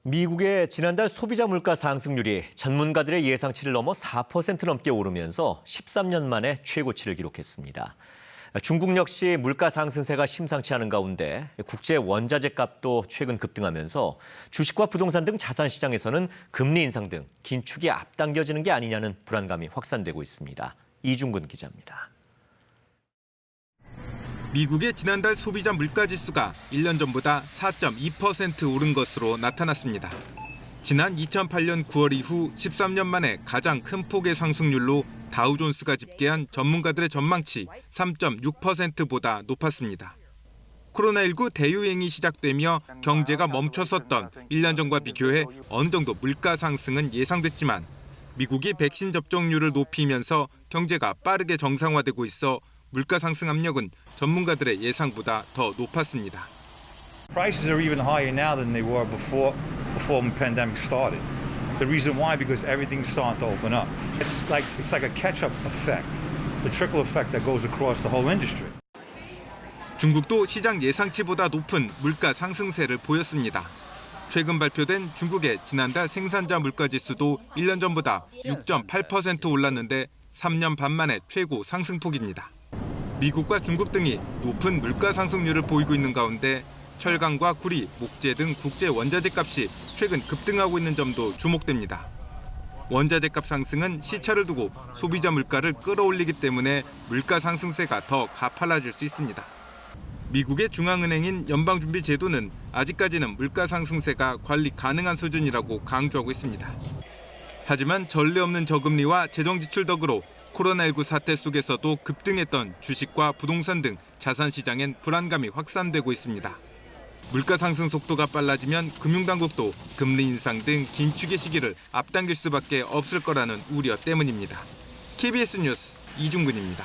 미국의 지난달 소비자 물가 상승률이 전문가들의 예상치를 넘어 4% 넘게 오르면서 13년 만에 최고치를 기록했습니다. 중국 역시 물가 상승세가 심상치 않은 가운데 국제 원자재 값도 최근 급등하면서 주식과 부동산 등 자산 시장에서는 금리 인상 등 긴축이 앞당겨지는 게 아니냐는 불안감이 확산되고 있습니다. 이중근 기자입니다. 미국의 지난달 소비자 물가지수가 1년 전보다 4.2% 오른 것으로 나타났습니다. 지난 2008년 9월 이후 13년 만에 가장 큰 폭의 상승률로 다우존스가 집계한 전문가들의 전망치 3.6%보다 높았습니다. 코로나19 대유행이 시작되며 경제가 멈춰섰던 1년 전과 비교해 어느 정도 물가 상승은 예상됐지만 미국이 백신 접종률을 높이면서 경제가 빠르게 정상화되고 있어 물가 상승 압력은 전문가들의 예상보다 더 높았습니다. Prices are even higher now than they were before the pandemic started. The reason why, because everything's starting to open up. It's like a catch-up effect, the trickle effect that goes across the whole industry. 중국도 시장 예상치보다 높은 물가 상승세를 보였습니다. 최근 발표된 중국의 지난달 생산자 물가지수도 1년 전보다 6.8% 올랐는데 3년 반 만에 최고 상승폭입니다. 미국과 중국 등이 높은 물가 상승률을 보이고 있는 가운데 철강과 구리, 목재 등 국제 원자재 값이 최근 급등하고 있는 점도 주목됩니다. 원자재 값 상승은 시차를 두고 소비자 물가를 끌어올리기 때문에 물가 상승세가 더 가팔라질 수 있습니다. 미국의 중앙은행인 연방준비제도는 아직까지는 물가 상승세가 관리 가능한 수준이라고 강조하고 있습니다. 하지만 전례 없는 저금리와 재정 지출 덕으로 코로나19 사태 속에서도 급등했던 주식과 부동산 등 자산 시장엔 불안감이 확산되고 있습니다. 물가 상승 속도가 빨라지면 금융당국도 금리 인상 등 긴축의 시기를 앞당길 수밖에 없을 거라는 우려 때문입니다. KBS 뉴스 이중근입니다.